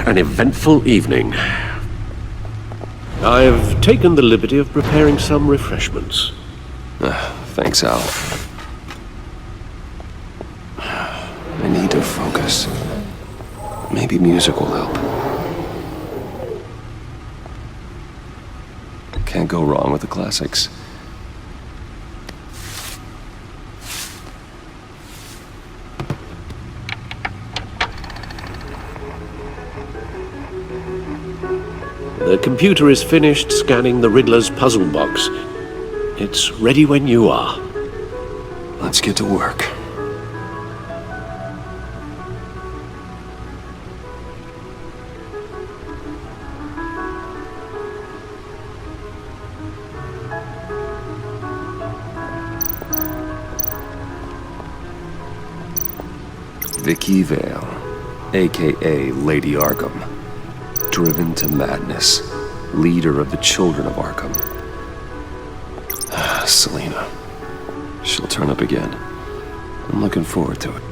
an eventful evening. I've taken the liberty of preparing some refreshments. Thanks, Al. I need to focus. Maybe music will help. Can't go wrong with the classics. The computer is finished scanning the Riddler's puzzle box. It's ready when you are. Let's get to work. Vicky Vale, aka Lady Arkham. Driven to madness. Leader of the Children of Arkham. Selena. She'll turn up again. I'm looking forward to it.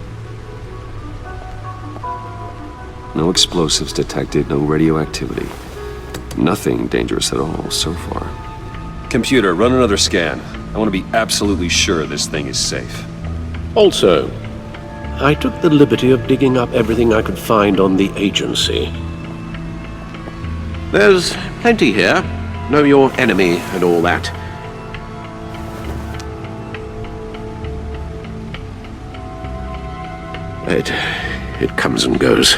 No explosives detected, no radioactivity. Nothing dangerous at all so far. Computer, run another scan. I want to be absolutely sure this thing is safe. Also, I took the liberty of digging up everything I could find on the agency. There's plenty here. Know your enemy and all that. It comes and goes.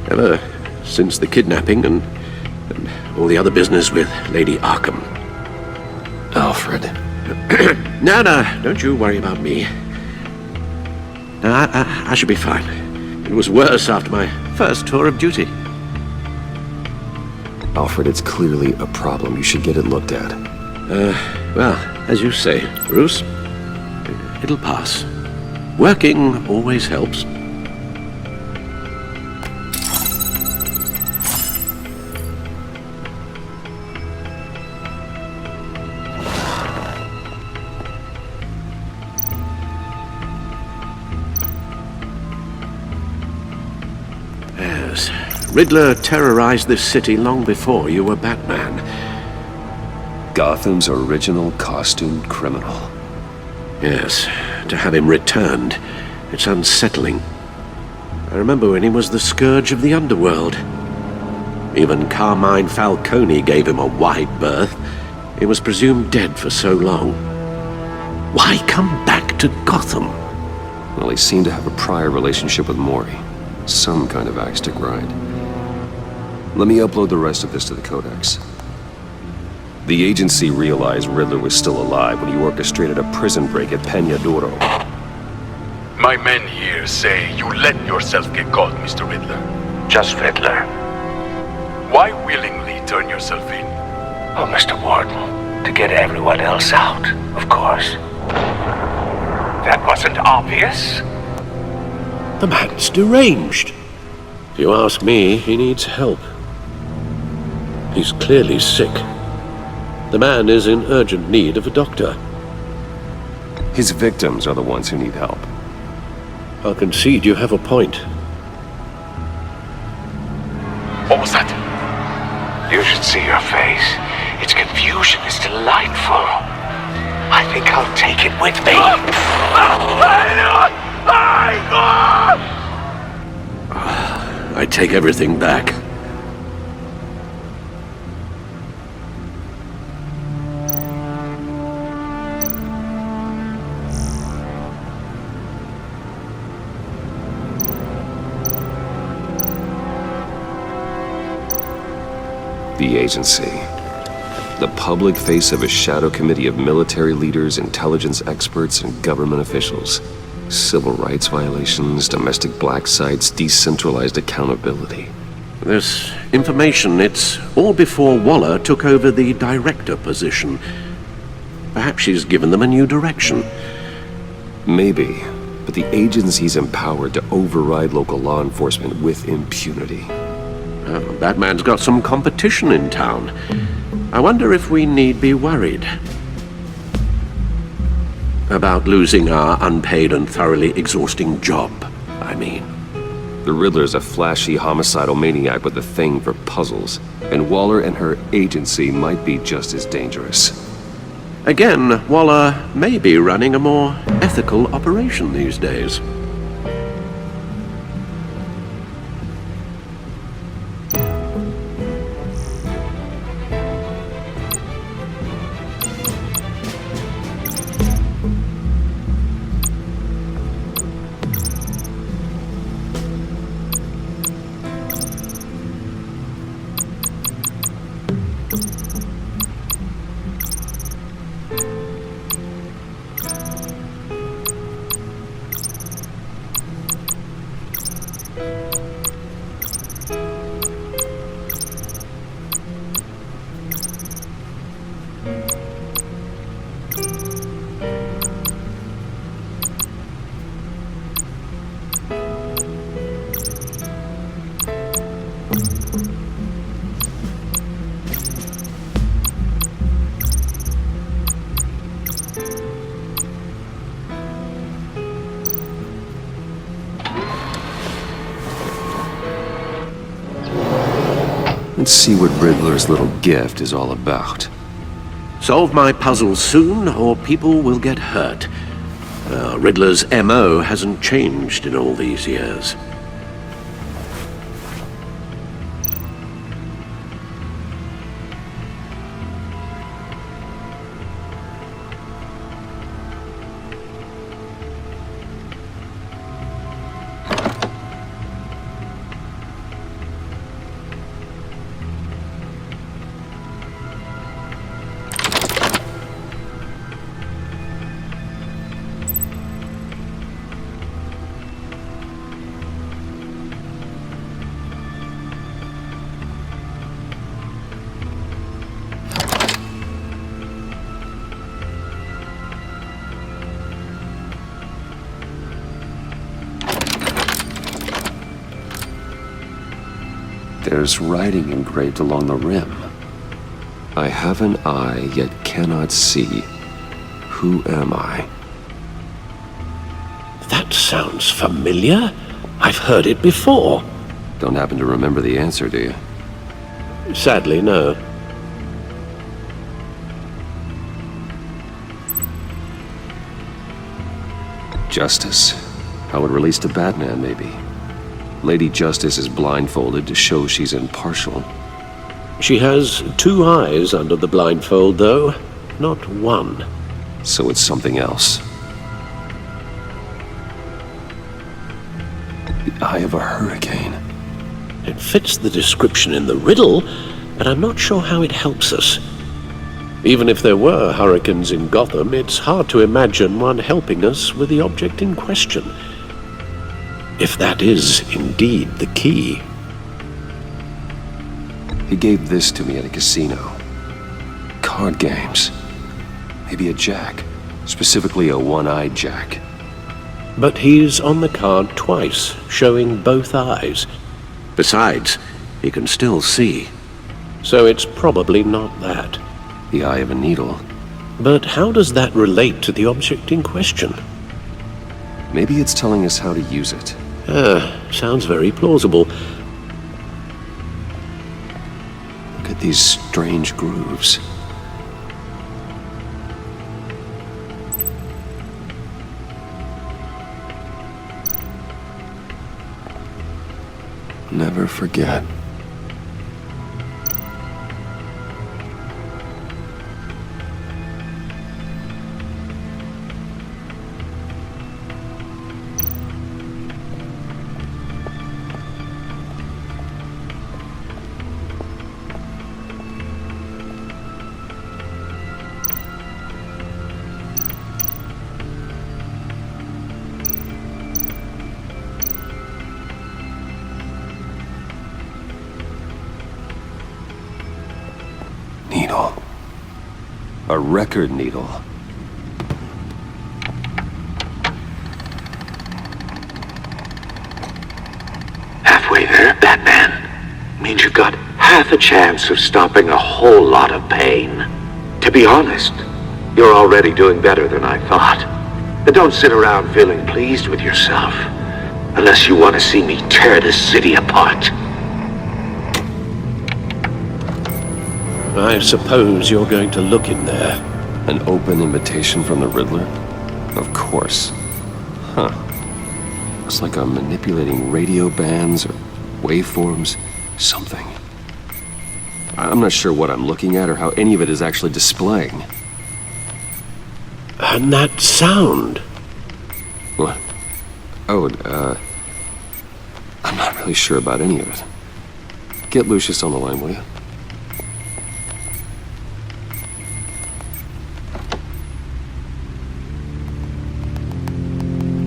Ever since the kidnapping and all the other business with Lady Arkham. Alfred. No, don't you worry about me. No, I should be fine. It was worse after my first tour of duty. Alfred, it's clearly a problem. You should get it looked at. Well, as you say, Bruce, it'll pass. Working always helps. Yes, Riddler terrorized this city long before you were Batman. Gotham's original costumed criminal. Yes, to have him returned, it's unsettling. I remember when he was the scourge of the underworld. Even Carmine Falcone gave him a wide berth. He was presumed dead for so long. Why come back to Gotham? Well, he seemed to have a prior relationship with Mori. Some kind of axe to grind. Let me upload the rest of this to the Codex. The agency realized Riddler was still alive when he orchestrated a prison break at Peña Duro. My men here say you let yourself get caught, Mr. Riddler. Just Riddler. Why willingly turn yourself in? Oh, Mr. Warden, to get everyone else out, of course. That wasn't obvious. The man's deranged. If you ask me, he needs help. He's clearly sick. The man is in urgent need of a doctor. His victims are the ones who need help. I'll concede you have a point. What was that? You should see your face. Its confusion is delightful. I think I'll take it with me. I take everything back. The agency. The public face of a shadow committee of military leaders, intelligence experts, and government officials. Civil rights violations, domestic black sites, decentralized accountability. This information, it's all before Waller took over the director position. Perhaps she's given them a new direction. Maybe, but the agency's empowered to override local law enforcement with impunity. Batman's got some competition in town. I wonder if we need be worried about losing our unpaid and thoroughly exhausting job, I mean. The Riddler's a flashy homicidal maniac with a thing for puzzles, and Waller and her agency might be just as dangerous. Again, Waller may be running a more ethical operation these days. Let's see what Riddler's little gift is all about. Solve my puzzles soon, or people will get hurt. Riddler's MO hasn't changed in all these years. There's writing engraved along the rim. I have an eye, yet cannot see. Who am I? That sounds familiar. I've heard it before. Don't happen to remember the answer, do you? Sadly, no. Justice. How it relates to Batman, maybe. Lady Justice is blindfolded to show she's impartial. She has two eyes under the blindfold, though, not one. So it's something else. The eye of a hurricane. It fits the description in the riddle, but I'm not sure how it helps us. Even if there were hurricanes in Gotham, it's hard to imagine one helping us with the object in question. If that is indeed the key. He gave this to me at a casino. Card games. Maybe a jack. Specifically a one-eyed jack. But he's on the card twice, showing both eyes. Besides, he can still see. So it's probably not that. The eye of a needle. But how does that relate to the object in question? Maybe it's telling us how to use it. Sounds very plausible. Look at these strange grooves. Never forget. Needle. A record needle. Halfway there, Batman. Means you've got half a chance of stopping a whole lot of pain. To be honest, you're already doing better than I thought. But don't sit around feeling pleased with yourself. Unless you want to see me tear this city apart. I suppose you're going to look in there. An open invitation from the Riddler? Of course. Huh. Looks like I'm manipulating radio bands or waveforms. Something. I'm not sure what I'm looking at or how any of it is actually displaying. And that sound. What? Oh, I'm not really sure about any of it. Get Lucius on the line, will you?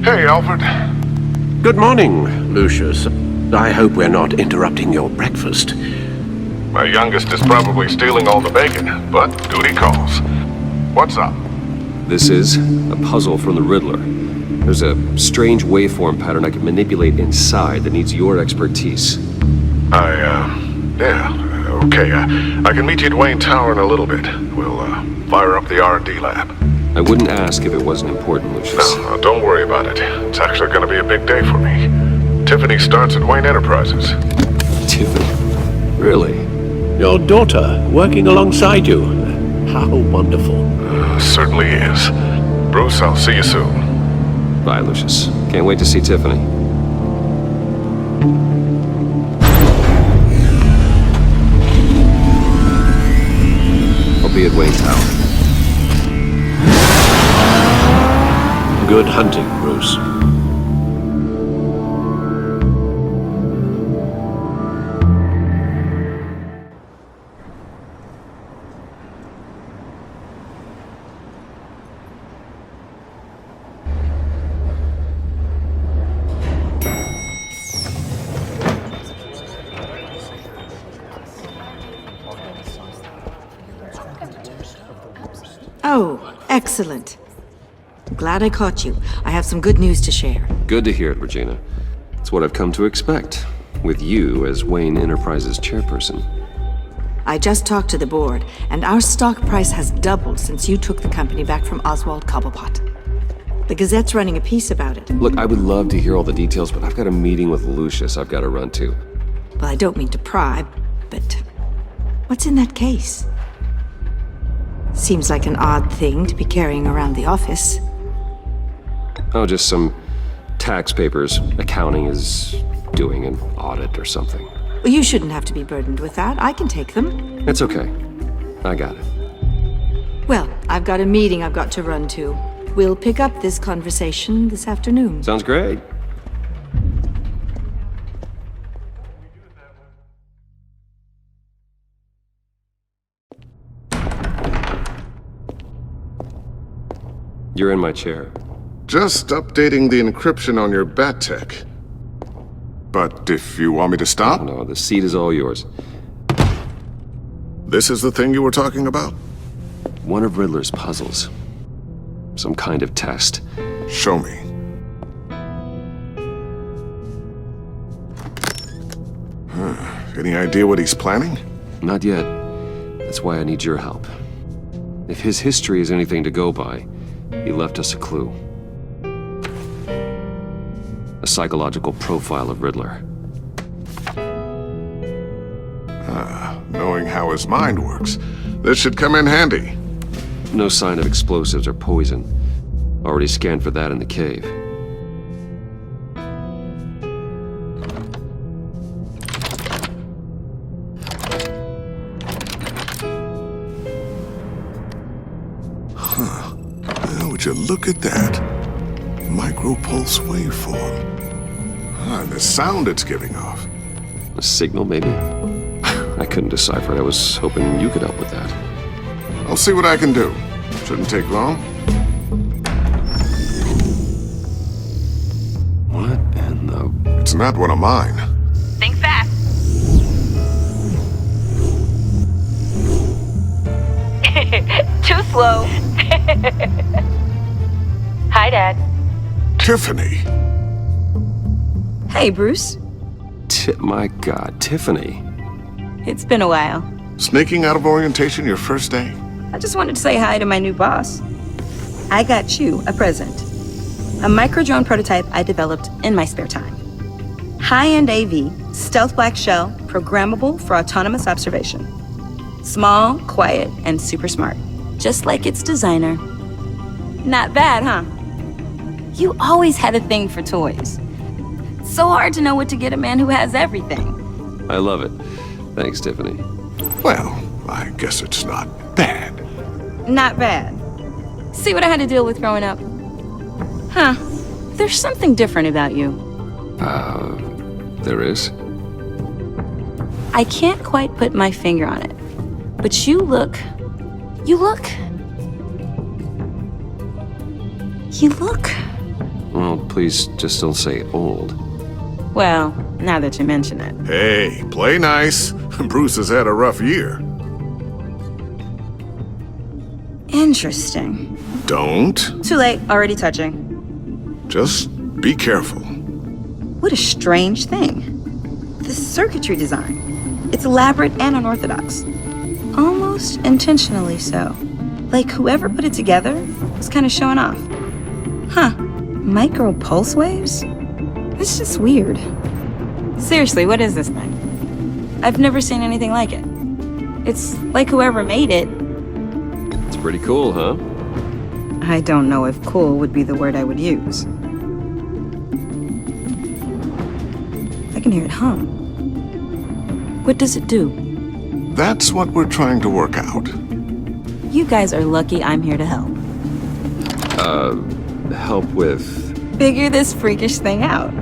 Hey, Alfred. Good morning, Lucius. I hope we're not interrupting your breakfast. My youngest is probably stealing all the bacon, but duty calls. What's up? This is a puzzle from the Riddler. There's a strange waveform pattern I can manipulate inside that needs your expertise. Okay. I can meet you at Wayne Tower in a little bit. We'll, fire up the R&D lab. I wouldn't ask if it wasn't important, Lucius. No, don't worry about it. It's actually gonna be a big day for me. Tiffany starts at Wayne Enterprises. Tiffany? Really? Your daughter working alongside you. How wonderful. Certainly is. Bruce, I'll see you soon. Bye, Lucius. Can't wait to see Tiffany. I'll be at Wayne Tower. Good hunting, Bruce. Oh, excellent. Glad I caught you. I have some good news to share. Good to hear it, Regina. It's what I've come to expect, with you as Wayne Enterprises chairperson. I just talked to the board, and our stock price has doubled since you took the company back from Oswald Cobblepot. The Gazette's running a piece about it. Look, I would love to hear all the details, but I've got a meeting with Lucius I've got to run to. Well, I don't mean to pry, but what's in that case? Seems like an odd thing to be carrying around the office. Oh, just some tax papers. Accounting is doing an audit or something. Well, you shouldn't have to be burdened with that. I can take them. It's okay. I got it. Well, I've got a meeting I've got to run to. We'll pick up this conversation this afternoon. Sounds great. You're in my chair. Just updating the encryption on your bat tech. But if you want me to stop, No, the seat is all yours. this is the thing you were talking about? One of Riddler's puzzles. Some kind of test. Show me. Any idea what he's planning? Not yet. That's why I need your help. If his history is anything to go by, he left us a clue. A psychological profile of Riddler. Knowing how his mind works, this should come in handy. No sign of explosives or poison. Already scanned for that in the cave. Would you look at that? Micropulse waveform. And the sound it's giving off. A signal, maybe? I couldn't decipher it. I was hoping you could help with that. I'll see what I can do. Shouldn't take long. What in the... It's not one of mine. Think fast. Too slow. Hi, Dad. Tiffany. Hey, Bruce. My God, Tiffany. It's been a while. Sneaking out of orientation your first day? I just wanted to say hi to my new boss. I got you a present. A micro-drone prototype I developed in my spare time. High-end AV, stealth black shell, programmable for autonomous observation. Small, quiet, and super smart. Just like its designer. Not bad, huh? You always had a thing for toys. So hard to know what to get a man who has everything. I love it. Thanks, Tiffany. Well, I guess it's not bad. Not bad. See what I had to deal with growing up? Huh. There's something different about you. There is? I can't quite put my finger on it. But you look... You look... Well, please just don't say old. Well, now that you mention it. Hey, play nice. Bruce has had a rough year. Interesting. Don't. Too late, already touching. Just be careful. What a strange thing. The circuitry design. It's elaborate and unorthodox. Almost intentionally so. Like whoever put it together was kind of showing off. Huh. Micro pulse waves? It's just weird. Seriously, what is this thing? I've never seen anything like it. It's like whoever made it. It's pretty cool, huh? I don't know if cool would be the word I would use. I can hear it hum. What does it do? That's what we're trying to work out. You guys are lucky I'm here to help. Help with... Figure this freakish thing out.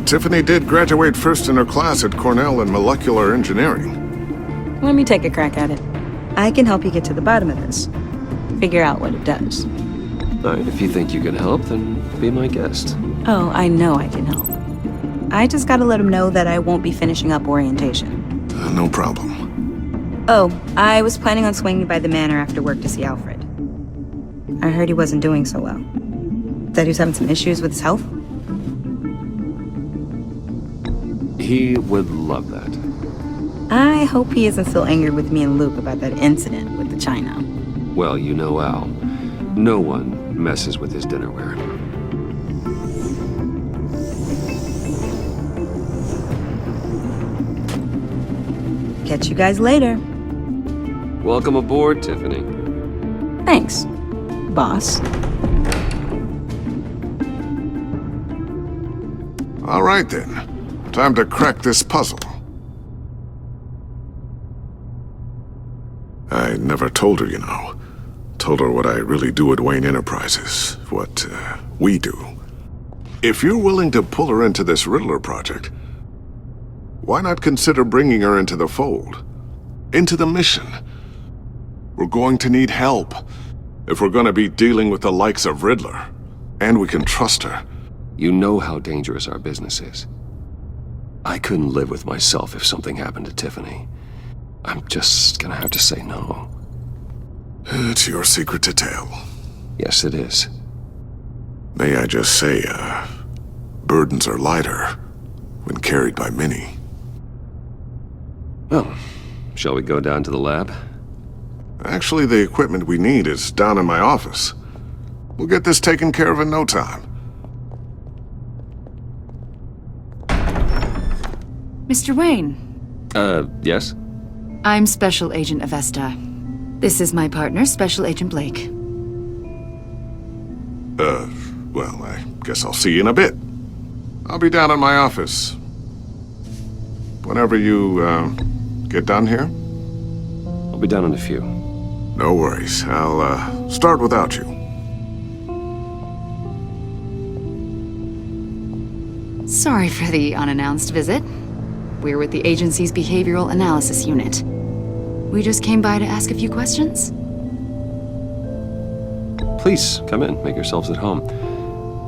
Tiffany did graduate first in her class at Cornell in molecular engineering. Let me take a crack at it. I can help you get to the bottom of this. Figure out what it does. All right, if you think you can help, then be my guest. Oh, I know I can help. I just gotta let him know that I won't be finishing up orientation. No problem. Oh, I was planning on swinging by the manor after work to see Alfred. I heard he wasn't doing so well. That he was having some issues with his health? He would love that. I hope he isn't still angry with me and Luke about that incident with the china. Well, you know Al. No one messes with his dinnerware. Catch you guys later. Welcome aboard, Tiffany. Thanks, boss. All right then. Time to crack this puzzle. I never told her, you know. Told her what I really do at Wayne Enterprises. What, we do. If you're willing to pull her into this Riddler project, why not consider bringing her into the fold? Into the mission? We're going to need help if we're going to be dealing with the likes of Riddler. And we can trust her. You know how dangerous our business is. I couldn't live with myself if something happened to Tiffany. I'm just gonna have to say no. It's your secret to tell. Yes, it is. May I just say, burdens are lighter when carried by many. Well, shall we go down to the lab? Actually, the equipment we need is down in my office. We'll get this taken care of in no time. Mr. Wayne. Yes? I'm Special Agent Avesta. This is my partner, Special Agent Blake. Well, I guess I'll see you in a bit. I'll be down in my office. Whenever you, get done here? I'll be down in a few. No worries. I'll, start without you. Sorry for the unannounced visit. We're with the agency's Behavioral Analysis Unit. We just came by to ask a few questions. Please, come in. Make yourselves at home.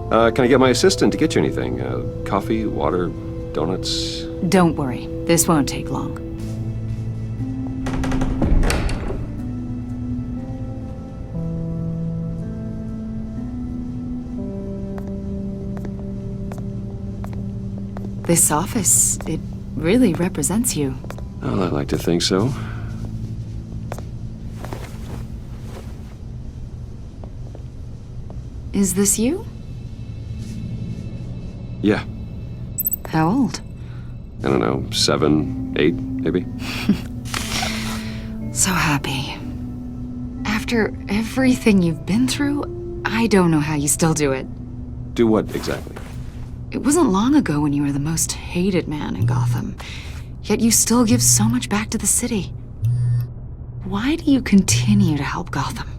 Can I get my assistant to get you anything? Coffee, water, donuts? Don't worry, this won't take long. This office, it really represents you. Well, I'd like to think so. Is this you? Yeah. How old? I don't know, 7, 8, maybe? So happy. After everything you've been through, I don't know how you still do it. Do what exactly? It wasn't long ago when you were the most hated man in Gotham, yet you still give so much back to the city. Why do you continue to help Gotham?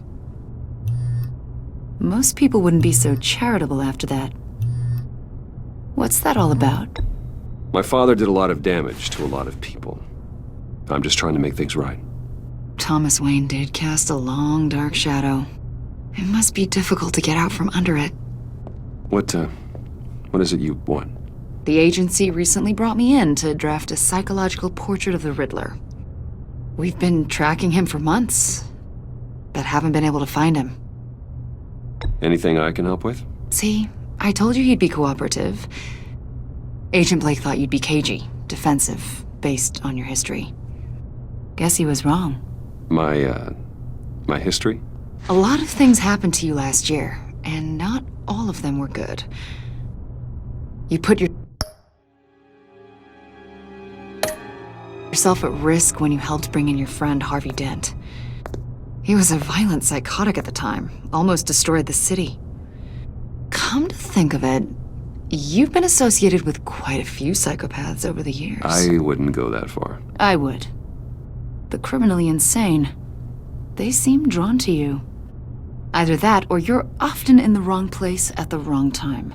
Most people wouldn't be so charitable after that. What's that all about? My father did a lot of damage to a lot of people. I'm just trying to make things right. Thomas Wayne did cast a long, dark shadow. It must be difficult to get out from under it. What is it you want? The agency recently brought me in to draft a psychological portrait of the Riddler. We've been tracking him for months, but haven't been able to find him. Anything I can help with? See, I told you he'd be cooperative. Agent Blake thought you'd be cagey, defensive, based on your history. Guess he was wrong. My history? A lot of things happened to you last year, and not all of them were good. You put yourself at risk when you helped bring in your friend Harvey Dent. He was a violent psychotic at the time, almost destroyed the city. Come to think of it, you've been associated with quite a few psychopaths over the years. I wouldn't go that far. I would. The criminally insane. They seem drawn to you. Either that, or you're often in the wrong place at the wrong time.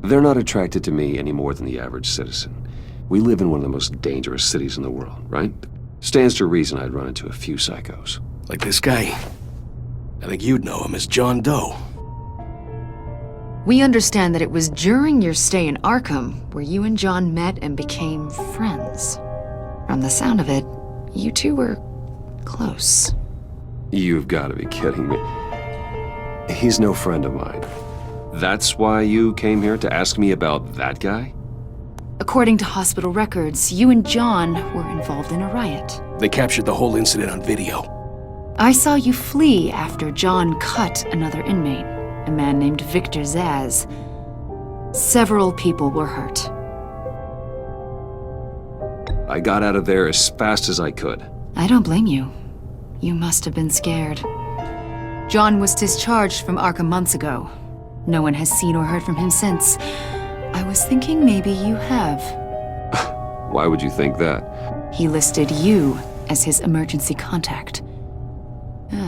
They're not attracted to me any more than the average citizen. We live in one of the most dangerous cities in the world, right? Stands to reason I'd run into a few psychos. Like this guy. I think you'd know him as John Doe. We understand that it was during your stay in Arkham where you and John met and became friends. From the sound of it, you two were close. You've got to be kidding me. He's no friend of mine. That's why you came here to ask me about that guy? According to hospital records, you and John were involved in a riot. They captured the whole incident on video. I saw you flee after John cut another inmate, a man named Victor Zaz. Several people were hurt. I got out of there as fast as I could. I don't blame you. You must have been scared. John was discharged from Arkham months ago. No one has seen or heard from him since. I was thinking maybe you have. Why would you think that? He listed you as his emergency contact.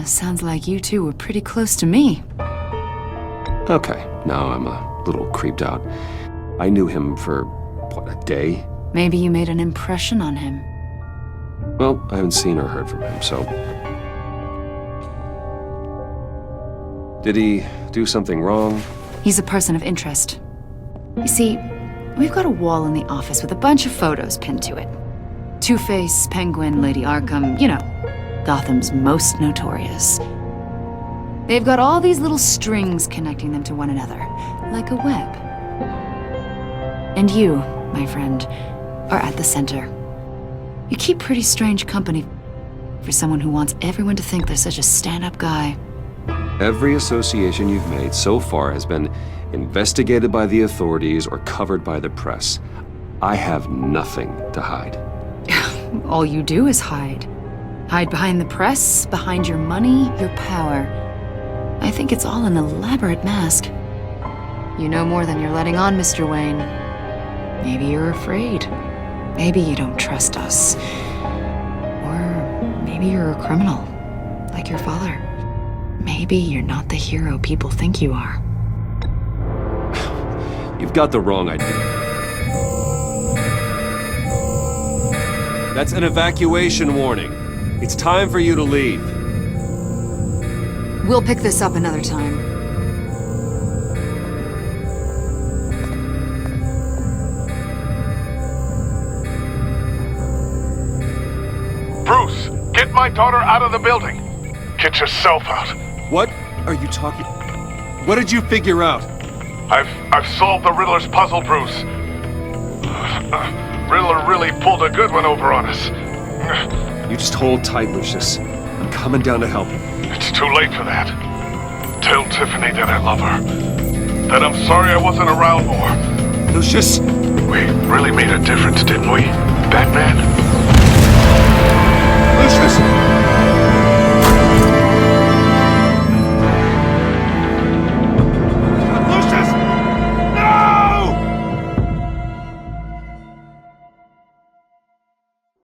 Sounds like you two were pretty close to me. Okay, now I'm a little creeped out. I knew him for, what, a day? Maybe you made an impression on him. Well, I haven't seen or heard from him, so... Did he do something wrong? He's a person of interest. You see, we've got a wall in the office with a bunch of photos pinned to it. Two-Face, Penguin, Lady Arkham, you know, Gotham's most notorious. They've got all these little strings connecting them to one another, like a web. And you, my friend, are at the center. You keep pretty strange company for someone who wants everyone to think they're such a stand-up guy. Every association you've made so far has been investigated by the authorities or covered by the press. I have nothing to hide. All you do is hide. Hide behind the press, behind your money, your power. I think it's all an elaborate mask. You know more than you're letting on, Mr. Wayne. Maybe you're afraid. Maybe you don't trust us. Or maybe you're a criminal, like your father. Maybe you're not the hero people think you are. You've got the wrong idea. That's an evacuation warning. It's time for you to leave. We'll pick this up another time. Bruce, get my daughter out of the building. Get yourself out. What are you talking? What did you figure out? I've solved the Riddler's puzzle, Bruce. Riddler really pulled a good one over on us. You just hold tight, Lucius. I'm coming down to help you. It's too late for that. Tell Tiffany that I love her. That I'm sorry I wasn't around more. Lucius? We really made a difference, didn't we, Batman? Lucius!